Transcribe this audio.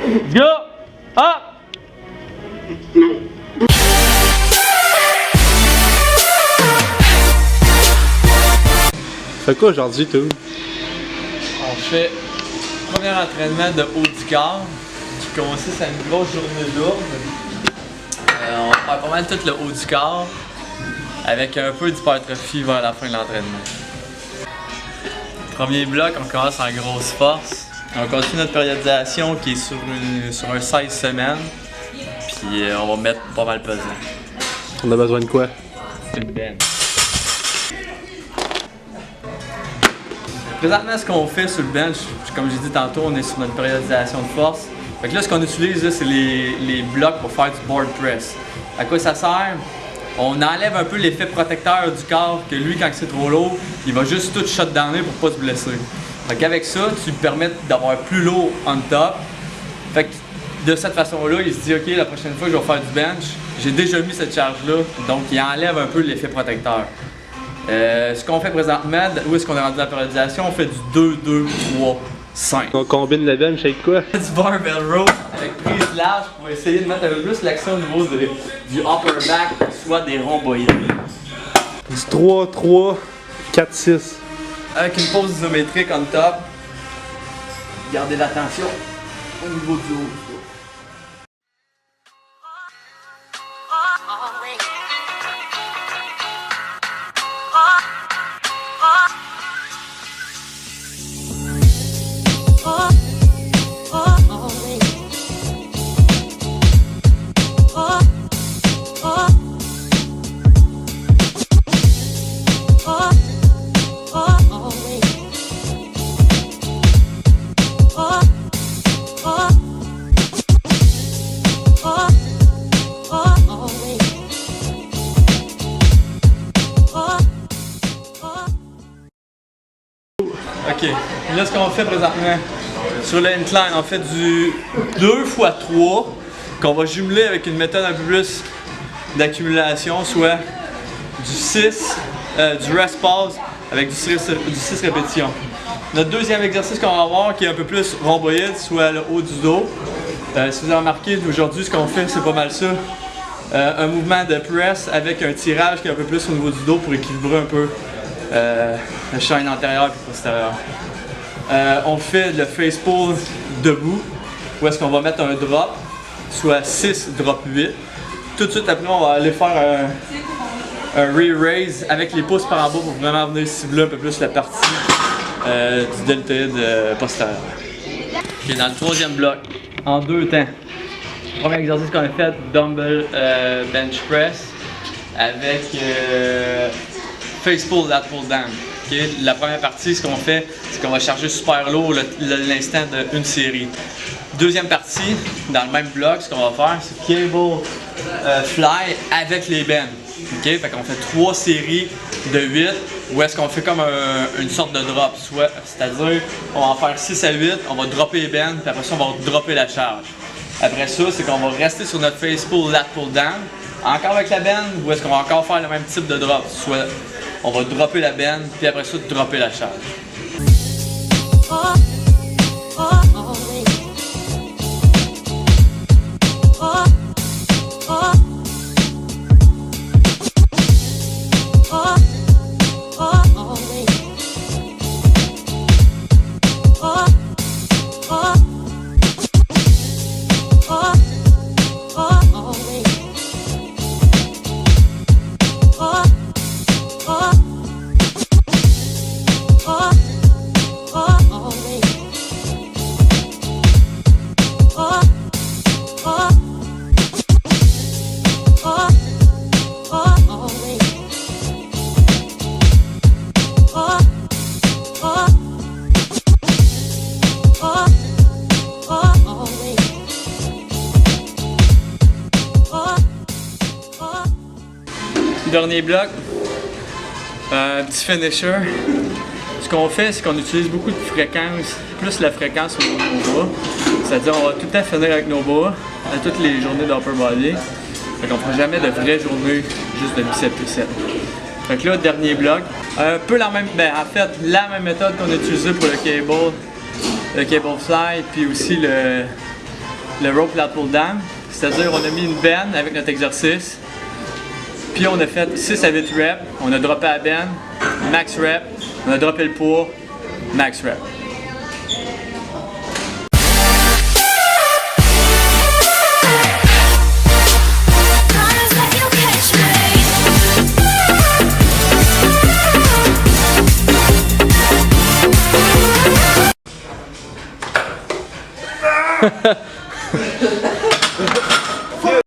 Let's go! Hop! Fait quoi aujourd'hui, toi? On fait le premier entraînement de haut du corps qui consiste à une grosse journée lourde. On va faire pas mal tout le haut du corps avec un peu d'hypertrophie vers la fin de l'entraînement. Premier bloc, on commence en grosse force. On continue notre périodisation qui est sur un 16 semaines. Puis on va mettre pas mal pesant. On a besoin de quoi? Une bench. Présentement, ce qu'on fait sur le bench, comme j'ai dit tantôt, on est sur notre périodisation de force. Fait que là, ce qu'on utilise, là, c'est les blocs pour faire du board press. À quoi ça sert? On enlève un peu l'effet protecteur du corps, que lui, quand c'est trop lourd, il va juste tout shutdowner pour pas se blesser. Fait qu'avec ça, tu lui permets d'avoir plus lourd on top. Fait que de cette façon-là, il se dit, OK, la prochaine fois que je vais faire du bench, j'ai déjà mis cette charge-là, donc il enlève un peu l'effet protecteur. Ce qu'on fait présentement, où est-ce qu'on est rendu dans la périodisation, on fait du 2, 2, 3, 5. On combine le bench avec quoi? Du barbell row avec prise large pour essayer de mettre un peu plus l'action au niveau du upper back, soit des rhomboïdes. Du 3, 3, 4, 6. Avec une pose isométrique on top. Gardez l'attention au niveau du haut. Ok, là ce qu'on fait présentement, sur le incline, on fait du 2 x 3 qu'on va jumeler avec une méthode un peu plus d'accumulation, soit du 6, du rest pause avec du 6 répétitions. Notre deuxième exercice qu'on va avoir qui est un peu plus rhomboïde, soit le haut du dos. Si vous avez remarqué, aujourd'hui ce qu'on fait c'est pas mal ça. Un mouvement de press avec un tirage qui est un peu plus au niveau du dos pour équilibrer un peu le chaîne antérieur et postérieur. On fait le face pull debout, où est-ce qu'on va mettre un drop, soit 6, drop 8. Tout de suite après, on va aller faire un re-raise avec les pouces par en bas pour vraiment venir cibler un peu plus la partie du deltoïde postérieur. Okay, dans le troisième bloc, en 2 temps. Premier exercice qu'on a fait, dumbbell bench press avec face pull, lat pull down. Okay? La première partie, ce qu'on fait, c'est qu'on va charger super lourd l'instant d'une série. Deuxième partie, dans le même bloc, ce qu'on va faire, c'est cable fly avec les bends. Okay? Fait qu'on fait 3 séries de 8, où est-ce qu'on fait comme une sorte de drop. C'est-à-dire, on va en faire 6 à 8, on va dropper les bends, puis après ça, on va dropper la charge. Après ça, c'est qu'on va rester sur notre face pull, lat pull down, encore avec la bend, ou est-ce qu'on va encore faire le même type de drop. Soit on va dropper la bend, puis après ça, dropper la charge. Dernier bloc, un petit finisher. Ce qu'on fait, c'est qu'on utilise beaucoup de fréquences, plus la fréquence au niveau de nos bras. C'est-à-dire qu'on va tout le temps finir avec nos bras à toutes les journées d'upper body. Fait qu'on ne fera jamais de vraies journées juste de biceps. Fait que là, dernier bloc. Un peu la même, en fait, la même méthode qu'on a utilisée pour le cable fly, puis aussi le rope lateral down, c'est-à-dire on a mis une bend avec notre exercice, puis on a fait 6 à 8 reps, on a droppé la bend, max rep, on a droppé le poids, max rep.